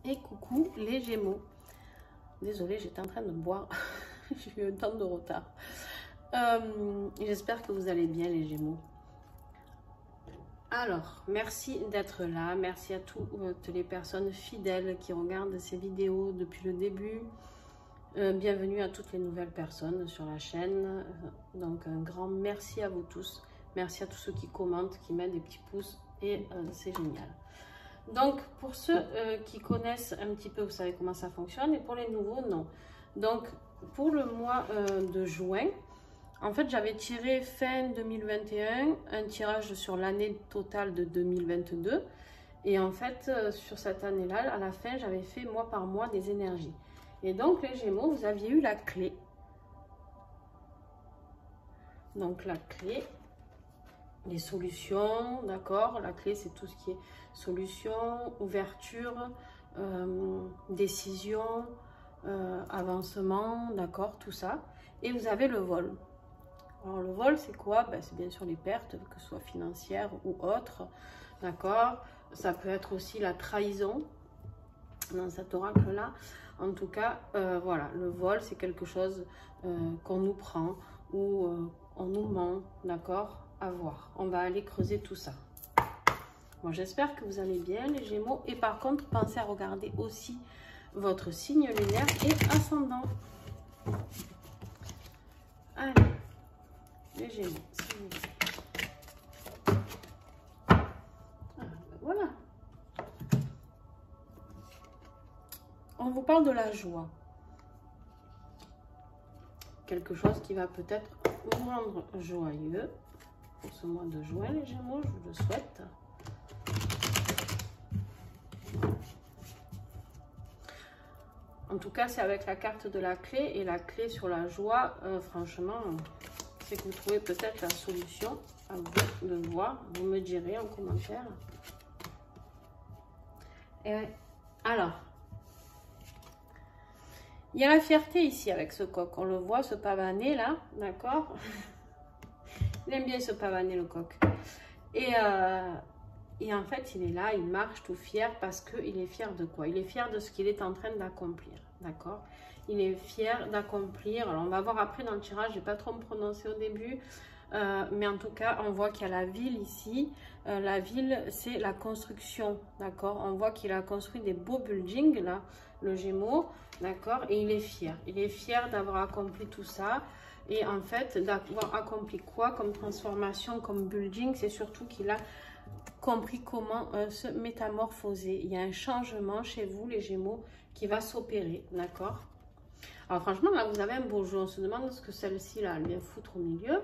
Et coucou les Gémeaux. Désolée, j'étais en train de boire. J'ai eu un temps de retard. J'espère que vous allez bien les Gémeaux. Alors, merci d'être là. Merci à toutes les personnes fidèles qui regardent ces vidéos depuis le début. Bienvenue à toutes les nouvelles personnes sur la chaîne. Donc, un grand merci à vous tous. Merci à tous ceux qui commentent, qui mettent des petits pouces. Et c'est génial. Donc, pour ceux qui connaissent un petit peu, vous savez comment ça fonctionne. Et pour les nouveaux, non. Donc, pour le mois de juin, en fait, j'avais tiré fin 2021, un tirage sur l'année totale de 2022. Et en fait, sur cette année-là, à la fin, j'avais fait mois par mois des énergies. Et donc, les Gémeaux, vous aviez eu la clé. Donc, la clé, les solutions, d'accord. La clé, c'est tout ce qui est solution, ouverture, décision, avancement, d'accord, tout ça. Et vous avez le vol. Alors, le vol, c'est quoi? Ben, c'est bien sûr les pertes, que ce soit financières ou autres, d'accord. Ça peut être aussi la trahison dans cet oracle-là. En tout cas, voilà, le vol, c'est quelque chose qu'on nous prend ou on nous ment, d'accord, à voir. On va aller creuser tout ça. Bon, j'espère que vous allez bien, les Gémeaux. Et par contre, pensez à regarder aussi votre signe lunaire et ascendant. Allez, les Gémeaux, s'il vous plaît. Voilà. On vous parle de la joie. Quelque chose qui va peut-être vous rendre joyeux pour ce mois de juin, les Gémeaux, je vous le souhaite. En tout cas, c'est avec la carte de la clé et la clé sur la joie. Franchement, c'est que vous trouvez peut-être la solution. À vous de voir. Vous me direz en commentaire. Et alors, il y a la fierté ici avec ce coq. On le voit, ce pavané là, d'accord? Il aime bien se pavaner, le coq. Et en fait, il est là, il marche tout fier parce qu'il est fier de quoi? Il est fier de ce qu'il est en train d'accomplir, d'accord? Il est fier d'accomplir. Alors, on va voir après dans le tirage, je n'ai pas trop me prononcer au début. Mais en tout cas, on voit qu'il y a la ville ici. La ville, c'est la construction, d'accord? On voit qu'il a construit des beaux buildings, là, le Gémeaux, d'accord? Et il est fier. Il est fier d'avoir accompli tout ça. Et en fait, d'avoir accompli quoi comme transformation, comme building, c'est surtout qu'il a compris comment se métamorphoser. Il y a un changement chez vous, les Gémeaux, qui va s'opérer, d'accord? Alors franchement, là, vous avez un beau jeu. On se demande ce que celle-ci, là, elle vient foutre au milieu.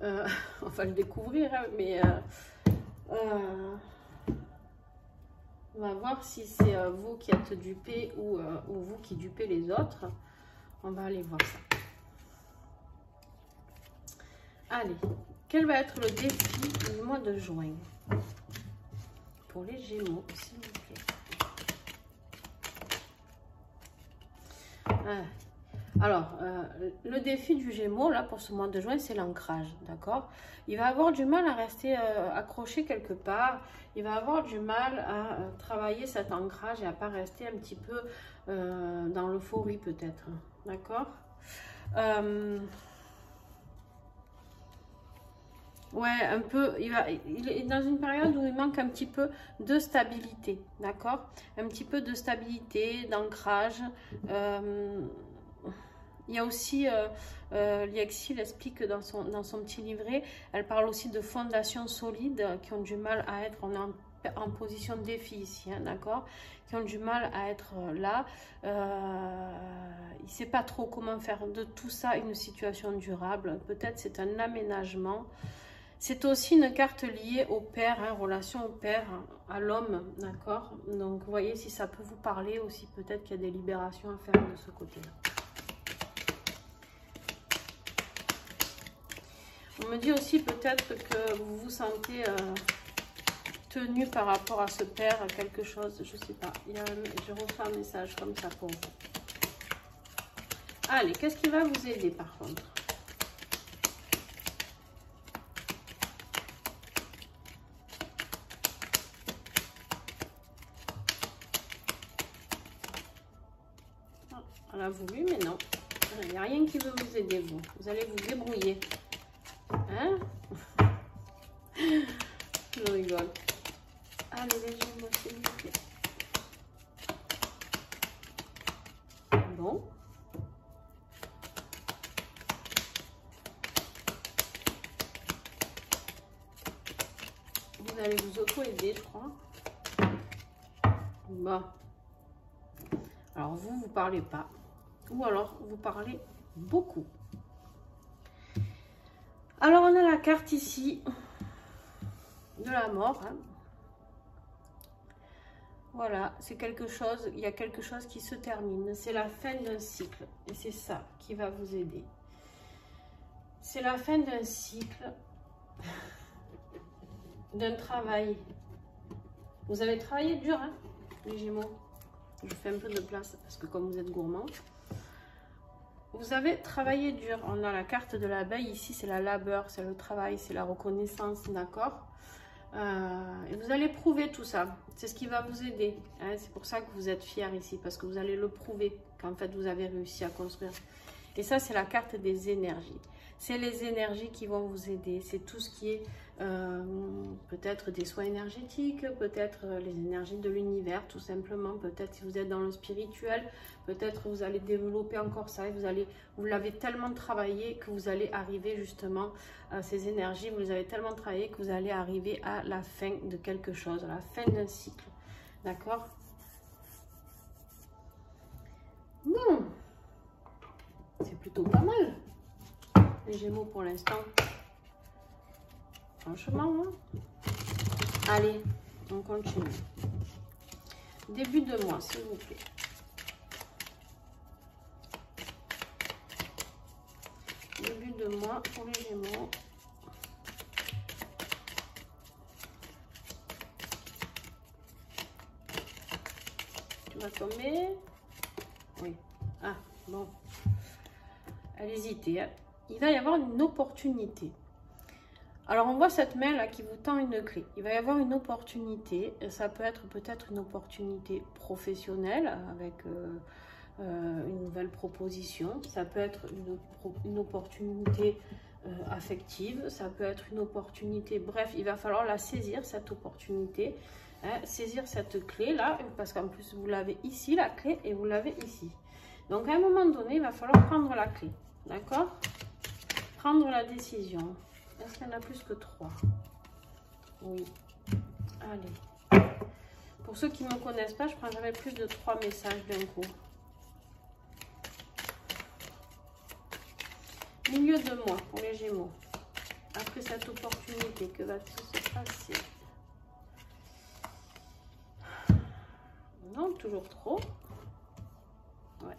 On va le découvrir, hein, mais on va voir si c'est vous qui êtes dupé ou vous qui dupez les autres. On va aller voir ça. Allez, quel va être le défi du mois de juin pour les Gémeaux, s'il vous plaît? Alors, le défi du Gémeaux, là, pour ce mois de juin, c'est l'ancrage, d'accord? Il va avoir du mal à rester accroché quelque part. Il va avoir du mal à travailler cet ancrage et à ne pas rester un petit peu dans l'euphorie, peut-être, d'accord? Ouais, un peu, il est dans une période où il manque un petit peu de stabilité, d'accord? Un petit peu de stabilité, d'ancrage. Il y a aussi, Liexi l'explique dans son petit livret, elle parle aussi de fondations solides qui ont du mal à être, on est en position de défi ici, hein, d'accord? Qui ont du mal à être là. Il ne sait pas trop comment faire de tout ça une situation durable. Peut-être c'est un aménagement. C'est aussi une carte liée au père, hein, relation au père, hein, à l'homme, d'accord? Donc, vous voyez, si ça peut vous parler aussi, peut-être qu'il y a des libérations à faire de ce côté-là. On me dit aussi peut-être que vous vous sentez tenu par rapport à ce père, à quelque chose, je ne sais pas. Je reçois un message comme ça pour vous. Allez, qu'est-ce qui va vous aider par contre? On a voulu, mais non. Il n'y a rien qui veut vous aider, vous. Vous allez vous débrouiller. Hein? Je rigole. Allez, les jambes, s'il vous plaît. Bon. Vous allez vous auto-aider, je crois. Bon. Alors, vous parlez pas. Ou alors, vous parlez beaucoup. Alors, on a la carte ici de la mort. Hein. Voilà, c'est quelque chose, il y a quelque chose qui se termine. C'est la fin d'un cycle. Et c'est ça qui va vous aider. C'est la fin d'un cycle, d'un travail. Vous avez travaillé dur, hein, les Gémeaux. Je fais un peu de place parce que comme vous êtes gourmand. Vous avez travaillé dur. On a la carte de l'abeille ici, c'est la labeur, c'est le travail, c'est la reconnaissance, d'accord? Et vous allez prouver tout ça. C'est ce qui va vous aider. Hein? C'est pour ça que vous êtes fiers ici, parce que vous allez le prouver qu'en fait vous avez réussi à construire. Et ça, c'est la carte des énergies. C'est les énergies qui vont vous aider. C'est tout ce qui est peut-être des soins énergétiques, peut-être les énergies de l'univers, tout simplement. Peut-être si vous êtes dans le spirituel, peut-être vous allez développer encore ça. Et vous l'avez tellement travaillé que vous allez arriver justement à ces énergies. Vous les avez tellement travaillé que vous allez arriver à la fin de quelque chose, à la fin d'un cycle. D'accord? Bon. C'est plutôt pas mal. Les Gémeaux pour l'instant. Franchement, hein. Allez, on continue. Début de mois, s'il vous plaît. Début de mois pour les Gémeaux. Tu vas tomber? Oui. Ah, bon. Elle hésitait. Hein. Il va y avoir une opportunité. Alors, on voit cette main là qui vous tend une clé. Il va y avoir une opportunité. Ça peut être peut-être une opportunité professionnelle avec une nouvelle proposition. Ça peut être une opportunité affective. Ça peut être une opportunité. Bref, il va falloir la saisir, cette opportunité. Hein, saisir cette clé là. Parce qu'en plus, vous l'avez ici, la clé, et vous l'avez ici. Donc, à un moment donné, il va falloir prendre la clé. D'accord? Prendre la décision. Est-ce qu'il y en a plus que 3? Oui. Allez. Pour ceux qui ne me connaissent pas, je ne prends jamais plus de 3 messages d'un coup. Milieu de mois pour les Gémeaux. Après cette opportunité, que va-t-il se passer? Non, toujours trop. Ouais.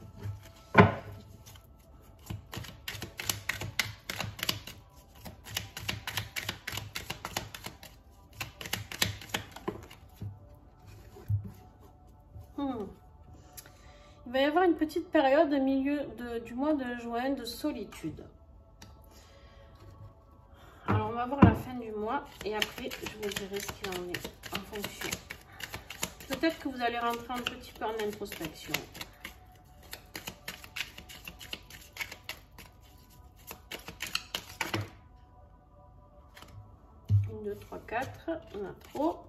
Il va y avoir une petite période au milieu du mois de juin de solitude. Alors, on va voir la fin du mois et après, je vous dirai ce qu'il en est en fonction. Peut-être que vous allez rentrer un petit peu en introspection. 1, 2, 3, 4. On a trop.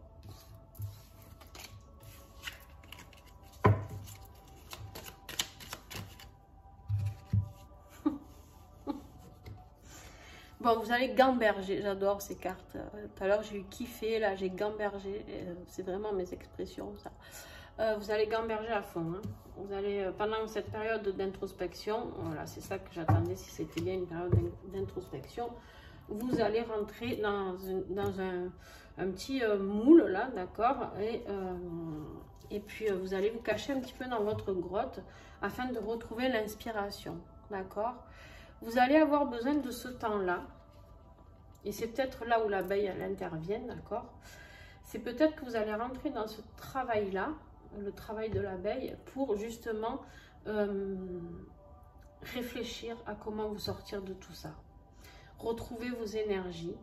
Bon, vous allez gamberger, j'adore ces cartes. Tout à l'heure, j'ai eu kiffé, là, j'ai gambergé. C'est vraiment mes expressions, ça. Vous allez gamberger à fond. Hein. Vous allez, pendant cette période d'introspection, voilà, c'est ça que j'attendais, si c'était bien une période d'introspection, vous allez rentrer dans un petit moule, là, d'accord, et puis, vous allez vous cacher un petit peu dans votre grotte afin de retrouver l'inspiration, d'accord? Vous allez avoir besoin de ce temps-là. Et c'est peut-être là où l'abeille, elle intervient, d'accord? C'est peut-être que vous allez rentrer dans ce travail-là, le travail de l'abeille, pour justement réfléchir à comment vous sortir de tout ça. Retrouver vos énergies,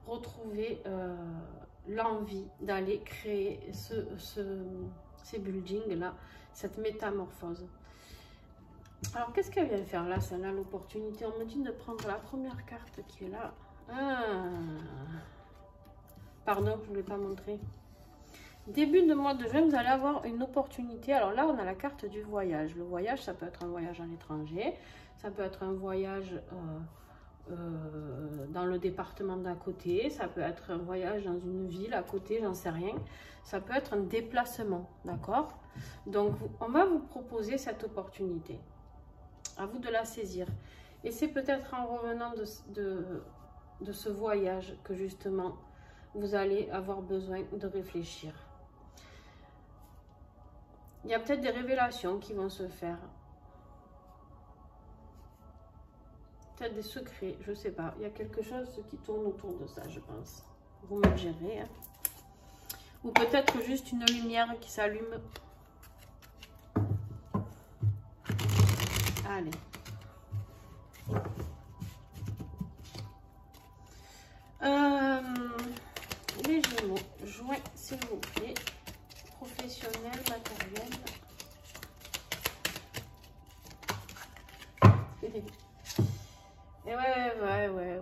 retrouver l'envie d'aller créer ces buildings-là, cette métamorphose. Alors, qu'est-ce qu'elle vient faire là? Ça a l'opportunité. On me dit de prendre la première carte qui est là. Ah. Pardon, je ne l'ai pas montré. Début de mois de juin, vous allez avoir une opportunité. Alors là, on a la carte du voyage. Le voyage, ça peut être un voyage à l'étranger. Ça peut être un voyage dans le département d'à côté. Ça peut être un voyage dans une ville à côté, j'en sais rien. Ça peut être un déplacement, d'accord? Donc, on va vous proposer cette opportunité. À vous de la saisir. Et c'est peut-être en revenant de ce voyage que justement, vous allez avoir besoin de réfléchir. Il y a peut-être des révélations qui vont se faire. Peut-être des secrets, je ne sais pas. Il y a quelque chose qui tourne autour de ça, je pense. Vous me direz. Hein. Ou peut-être juste une lumière qui s'allume. Allez. Les Gémeaux, joint s'il vous plaît. Professionnel, matériel. Et ouais.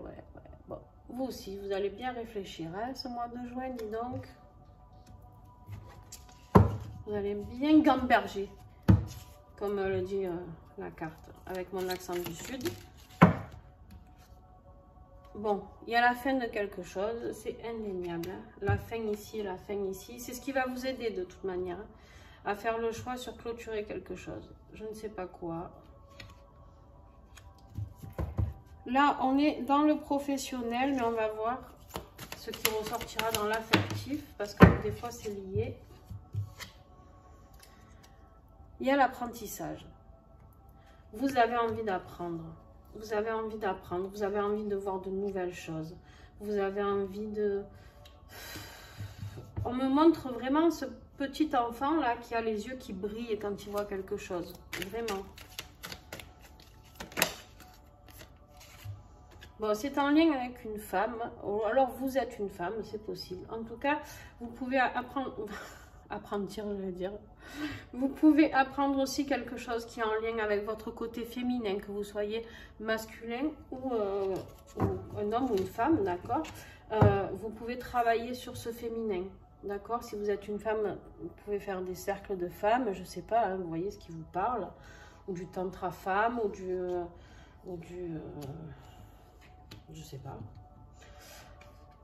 Bon, vous aussi, vous allez bien réfléchir, hein, ce mois de juin, dis donc. Vous allez bien gamberger, comme le dit la carte, avec mon accent du sud. Bon, il y a la fin de quelque chose, c'est indéniable. Hein. La fin ici et la fin ici, c'est ce qui va vous aider de toute manière hein, à faire le choix sur clôturer quelque chose. Je ne sais pas quoi. Là, on est dans le professionnel, mais on va voir ce qui ressortira dans l'affectif, parce que des fois, c'est lié. Il y a l'apprentissage. Vous avez envie d'apprendre. Vous avez envie d'apprendre. Vous avez envie de voir de nouvelles choses. Vous avez envie de... On me montre vraiment ce petit enfant-là qui a les yeux qui brillent quand il voit quelque chose. Vraiment. Bon, c'est en lien avec une femme. Alors, vous êtes une femme, c'est possible. En tout cas, vous pouvez apprendre... Apprentir, je veux dire. Vous pouvez apprendre aussi quelque chose qui est en lien avec votre côté féminin, que vous soyez masculin ou un homme ou une femme, d'accord. Vous pouvez travailler sur ce féminin, d'accord. Si vous êtes une femme, vous pouvez faire des cercles de femmes, je sais pas, hein, vous voyez ce qui vous parle, ou du tantra femme, ou du je sais pas.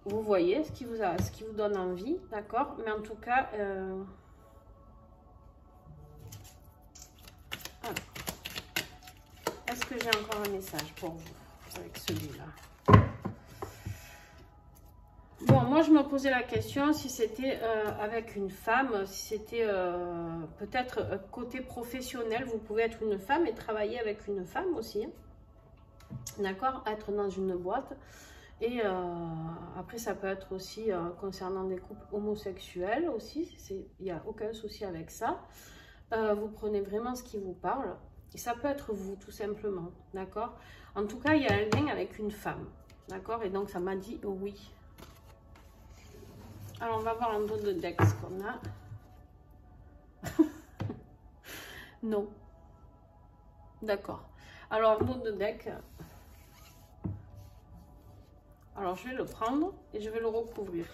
Vous voyez ce qui vous donne envie, d'accord. Mais en tout cas, est-ce que j'ai encore un message pour vous avec celui-là? Bon, moi, je me posais la question si c'était avec une femme, si c'était peut-être côté professionnel. Vous pouvez être une femme et travailler avec une femme aussi, hein, d'accord, être dans une boîte. Et après, ça peut être aussi concernant des couples homosexuels aussi. Il n'y a aucun souci avec ça. Vous prenez vraiment ce qui vous parle. Et ça peut être vous, tout simplement. D'accord? En tout cas, il y a un lien avec une femme. D'accord? Et donc, ça m'a dit oui. Alors, on va voir un dos de deck ce qu'on a. Non. D'accord. Alors, un dos de deck... Alors, je vais le prendre et je vais le recouvrir.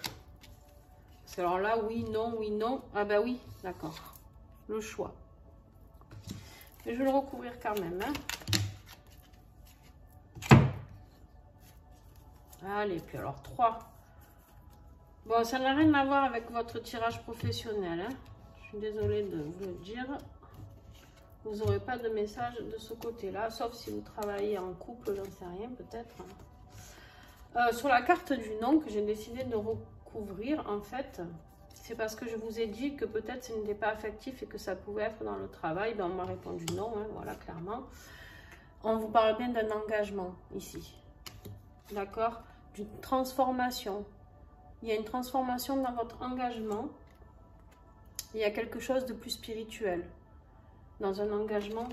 Parce que alors là, oui, non, oui, non. Ah ben oui, d'accord. Le choix. Mais je vais le recouvrir quand même. Hein. Allez, puis alors 3. Bon, ça n'a rien à voir avec votre tirage professionnel. Hein. Je suis désolée de vous le dire. Vous n'aurez pas de message de ce côté-là. Sauf si vous travaillez en couple, j'en sais rien, peut-être. Sur la carte du non que j'ai décidé de recouvrir, en fait, c'est parce que je vous ai dit que peut-être ce n'était pas affectif et que ça pouvait être dans le travail. Ben, on m'a répondu non, hein, voilà, clairement. On vous parle bien d'un engagement ici, d'accord, d'une transformation. Il y a une transformation dans votre engagement. Il y a quelque chose de plus spirituel dans un engagement.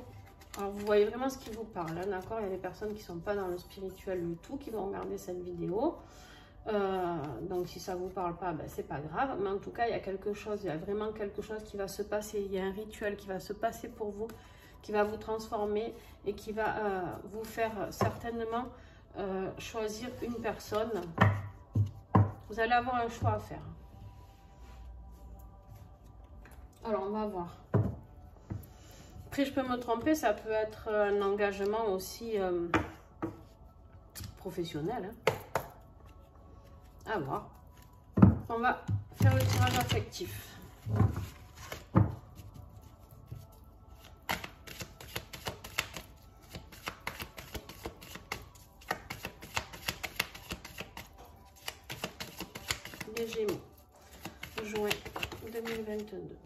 Alors, vous voyez vraiment ce qui vous parle, hein, d'accord. Il y a des personnes qui ne sont pas dans le spirituel du tout, qui vont regarder cette vidéo. Donc, si ça ne vous parle pas, ben, c'est pas grave. Mais en tout cas, il y a quelque chose, il y a vraiment quelque chose qui va se passer. Il y a un rituel qui va se passer pour vous, qui va vous transformer et qui va vous faire certainement choisir une personne. Vous allez avoir un choix à faire. Alors, on va voir. Après, je peux me tromper, ça peut être un engagement aussi professionnel. Hein. À voir. On va faire le tirage affectif. Les Gémeaux, juin 2022.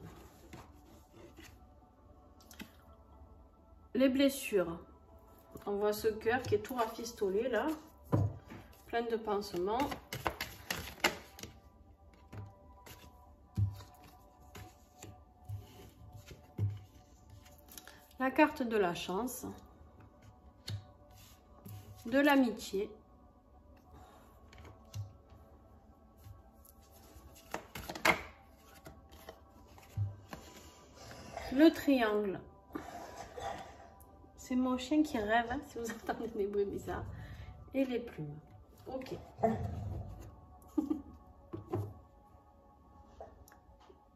Les blessures. On voit ce cœur qui est tout rafistolé là, plein de pansements. La carte de la chance, de l'amitié, le triangle. C'est mon chien qui rêve, hein, si vous entendez des bruits bizarres. Et les plumes. Ok.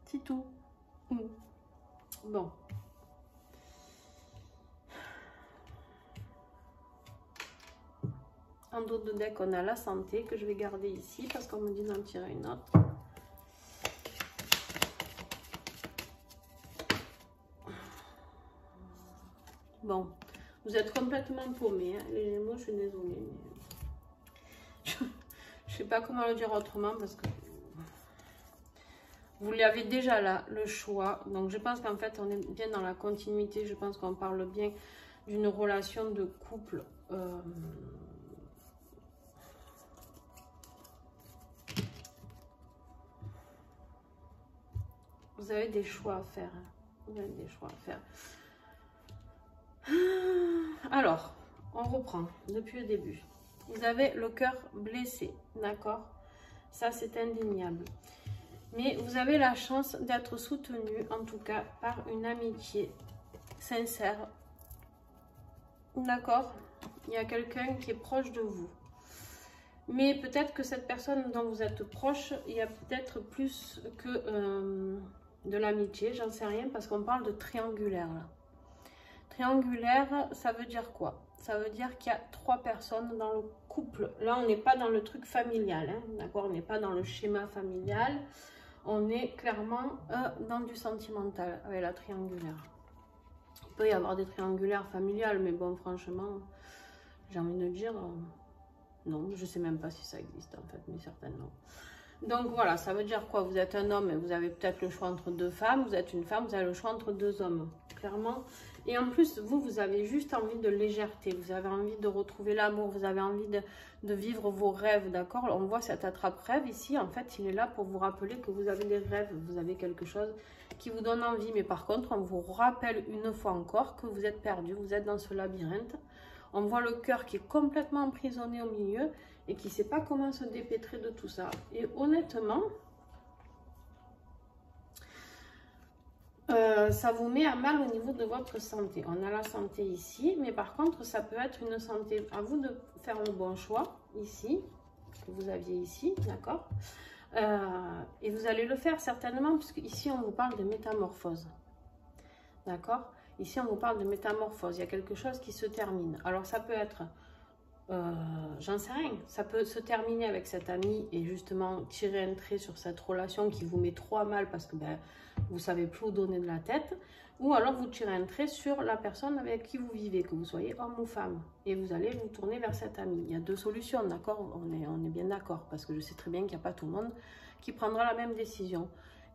C'est tout. Bon. En dos de deck, on a la santé que je vais garder ici parce qu'on me dit d'en tirer une autre. Bon, vous êtes complètement paumés, hein. Les Gémeaux, je suis désolée. Mais... je ne sais pas comment le dire autrement parce que vous l'avez déjà là, le choix. Donc, je pense qu'en fait, on est bien dans la continuité. Je pense qu'on parle bien d'une relation de couple. Vous avez des choix à faire. Hein. Vous avez des choix à faire. Alors, on reprend depuis le début. Vous avez le cœur blessé, d'accord? Ça, c'est indéniable. Mais vous avez la chance d'être soutenu, en tout cas, par une amitié sincère. D'accord? Il y a quelqu'un qui est proche de vous. Mais peut-être que cette personne dont vous êtes proche, il y a peut-être plus que de l'amitié, j'en sais rien, parce qu'on parle de triangulaire là. Triangulaire, ça veut dire quoi? Ça veut dire qu'il y a 3 personnes dans le couple. Là, on n'est pas dans le truc familial, hein, d'accord? On n'est pas dans le schéma familial. On est clairement dans du sentimental avec la triangulaire. Il peut y avoir des triangulaires familiales, mais bon, franchement, j'ai envie de dire, non, je ne sais même pas si ça existe en fait, mais certainement. Donc voilà, ça veut dire quoi? Vous êtes un homme et vous avez peut-être le choix entre 2 femmes. Vous êtes une femme, vous avez le choix entre 2 hommes, clairement. Et en plus, vous avez juste envie de légèreté. Vous avez envie de retrouver l'amour. Vous avez envie de vivre vos rêves, d'accord? On voit cet attrape-rêve ici. En fait, il est là pour vous rappeler que vous avez des rêves. Vous avez quelque chose qui vous donne envie. Mais par contre, on vous rappelle une fois encore que vous êtes perdu. Vous êtes dans ce labyrinthe. On voit le cœur qui est complètement emprisonné au milieu et qui ne sait pas comment se dépêtrer de tout ça. Et honnêtement... ça vous met à mal au niveau de votre santé. On a la santé ici, mais par contre, ça peut être une santé. À vous de faire le bon choix ici, que vous aviez ici, d'accord? Et vous allez le faire certainement, puisque ici, on vous parle de métamorphose. D'accord? Ici, on vous parle de métamorphose. Il y a quelque chose qui se termine. Alors, ça peut être... j'en sais rien. Ça peut se terminer avec cet ami et justement tirer un trait sur cette relation qui vous met trop à mal parce que ben, vous ne savez plus où donner de la tête. Ou alors vous tirez un trait sur la personne avec qui vous vivez, que vous soyez homme ou femme. Et vous allez vous tourner vers cet ami. Il y a 2 solutions, d'accord? On est bien d'accord parce que je sais très bien qu'il n'y a pas tout le monde qui prendra la même décision.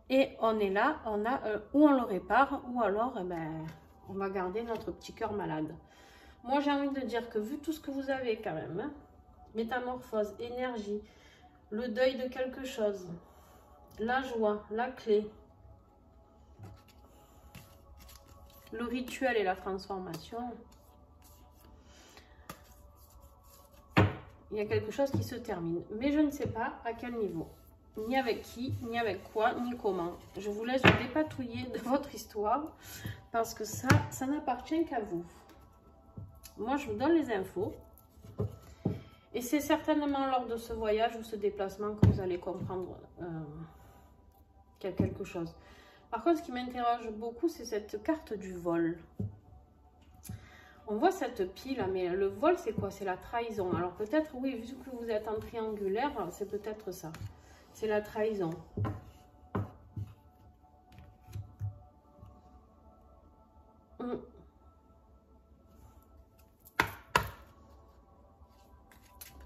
Et on est là, on a ou on le répare ou alors eh ben, on va garder notre petit cœur malade. Moi, j'ai envie de dire que vu tout ce que vous avez quand même, hein, métamorphose, énergie, le deuil de quelque chose, la joie, la clé, le rituel et la transformation, il y a quelque chose qui se termine. Mais je ne sais pas à quel niveau. ni avec qui, ni avec quoi, ni comment. Je vous laisse vous dépatouiller de votre histoire parce que ça n'appartient qu'à vous. Moi, je vous donne les infos. Et c'est certainement lors de ce voyage ou ce déplacement que vous allez comprendre quelque chose. Par contre, ce qui m'interroge beaucoup, c'est cette carte du vol. On voit cette pile là, mais le vol, c'est quoi? C'est la trahison. Alors peut-être, oui, vu que vous êtes en triangulaire, c'est peut-être ça. C'est la trahison.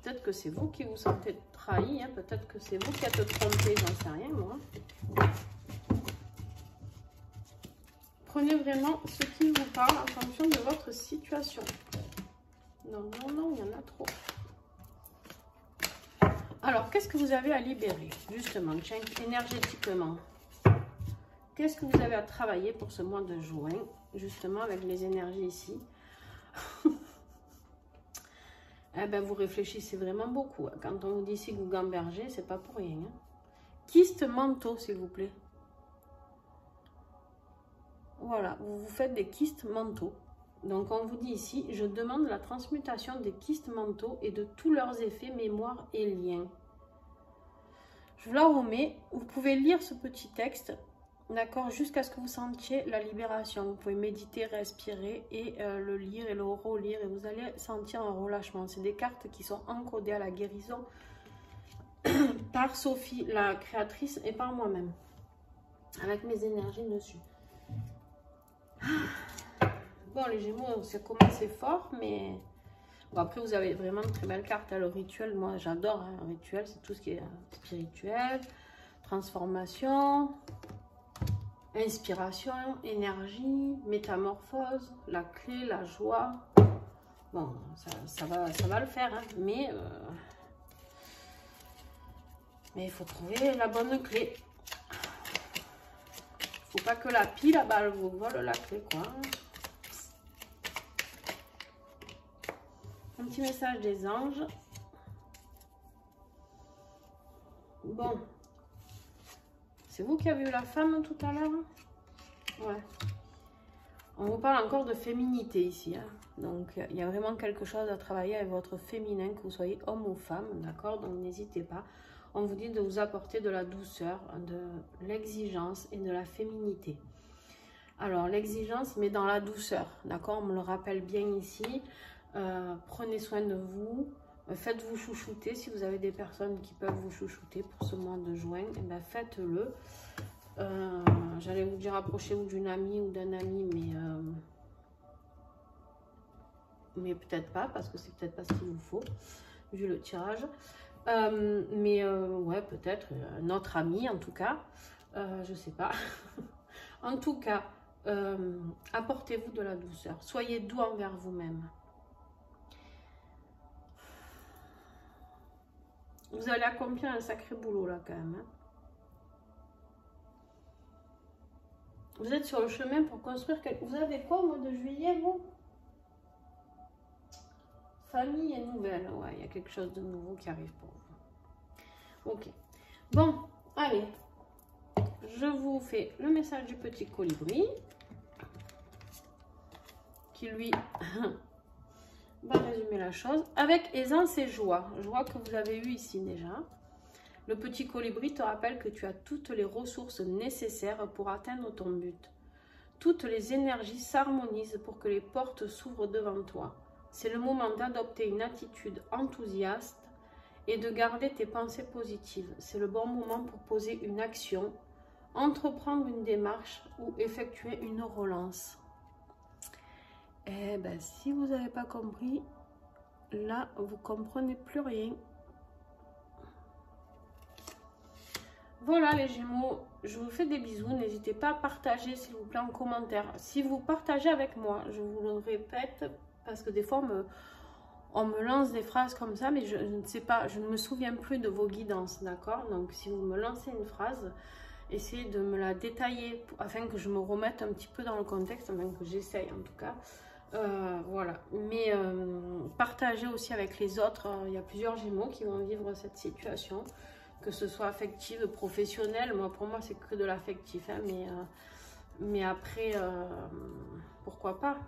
Peut-être que c'est vous qui vous sentez trahi, hein. Peut-être que c'est vous qui êtes trompé, j'en sais rien, moi. Prenez vraiment ce qui vous parle en fonction de votre situation. Non, non, non, il y en a trop. Alors, qu'est-ce que vous avez à libérer, justement, tiens, énergétiquement? Qu'est-ce que vous avez à travailler pour ce mois de juin, justement, avec les énergies ici? Eh ben, vous réfléchissez vraiment beaucoup. Quand on vous dit ici que vous gambergez, c'est pas pour rien. Hein. Kyste mentaux, s'il vous plaît. Voilà, vous faites des kystes mentaux. Donc, on vous dit ici, je demande la transmutation des kystes mentaux et de tous leurs effets, mémoire et liens. Je vous la remets. Vous pouvez lire ce petit texte, d'accord, jusqu'à ce que vous sentiez la libération. Vous pouvez méditer, respirer et le lire et le relire et vous allez sentir un relâchement. C'est des cartes qui sont encodées à la guérison par Sophie, la créatrice, et par moi-même, avec mes énergies dessus. Bon, les Gémeaux, ça commence fort, mais bon, après, vous avez vraiment de très belles cartes. Hein. Le rituel, moi, j'adore. Hein. Le rituel, c'est tout ce qui est spirituel, transformation, inspiration, énergie, métamorphose, la clé, la joie. Bon, ça va le faire, hein. Mais il faut trouver la bonne clé. Faut pas que la pile à balle vous vole la clé, quoi. Un petit message des anges. Bon. C'est vous qui avez eu la femme tout à l'heure? Ouais. On vous parle encore de féminité ici. Hein. Donc, il y a vraiment quelque chose à travailler avec votre féminin, que vous soyez homme ou femme, d'accord? Donc, n'hésitez pas. On vous dit de vous apporter de la douceur, de l'exigence et de la féminité. Alors, l'exigence, mais dans la douceur, d'accord? On me le rappelle bien ici. Prenez soin de vous. Faites-vous chouchouter. Si vous avez des personnes qui peuvent vous chouchouter pour ce mois de juin, eh ben, faites-le. J'allais vous dire, approchez-vous d'une amie ou d'un ami, mais peut-être pas, parce que c'est peut-être pas ce qu'il vous faut, vu le tirage. Ouais, peut-être notre ami, en tout cas. Je sais pas. En tout cas, apportez-vous de la douceur. Soyez doux envers vous-même. Vous allez accomplir un sacré boulot, là, quand même. Hein. Vous êtes sur le chemin pour construire quelque... Vous avez quoi au mois de juillet, vous? Famille et nouvelle. Ouais, il y a quelque chose de nouveau qui arrive pour vous. Ok. Bon, allez. Je vous fais le message du petit colibri. Qui, lui, va résumer la chose. Avec aisance et joie. Joie que vous avez eue ici déjà. Le petit colibri te rappelle que tu as toutes les ressources nécessaires pour atteindre ton but. Toutes les énergies s'harmonisent pour que les portes s'ouvrent devant toi. C'est le moment d'adopter une attitude enthousiaste et de garder tes pensées positives. C'est le bon moment pour poser une action, entreprendre une démarche ou effectuer une relance. Eh bien, si vous n'avez pas compris, là, vous ne comprenez plus rien. Voilà les Gémeaux, je vous fais des bisous. N'hésitez pas à partager s'il vous plaît en commentaire. Si vous partagez avec moi, je vous le répète, parce que des fois on me lance des phrases comme ça, mais je ne sais pas, je ne me souviens plus de vos guidances, d'accord? Donc si vous me lancez une phrase, essayez de me la détailler afin que je me remette un petit peu dans le contexte, afin que j'essaye en tout cas. Voilà, mais partagez aussi avec les autres. Il y a plusieurs Gémeaux qui vont vivre cette situation. que ce soit affective, professionnelle. Moi, pour moi, c'est que de l'affectif, hein, mais après, pourquoi pas?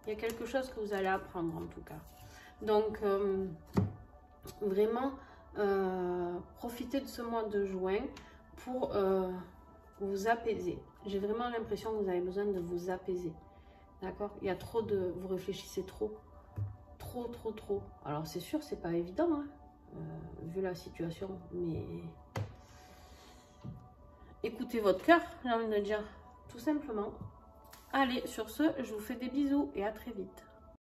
Il y a quelque chose que vous allez apprendre en tout cas. Donc, vraiment, profitez de ce mois de juin pour vous apaiser. J'ai vraiment l'impression que vous avez besoin de vous apaiser. D'accord? Il y a trop de... Vous réfléchissez trop. Trop. Alors, c'est sûr, c'est pas évident, hein, vu la situation, mais... Écoutez votre cœur, j'ai envie de dire, tout simplement. Allez, sur ce, je vous fais des bisous et à très vite.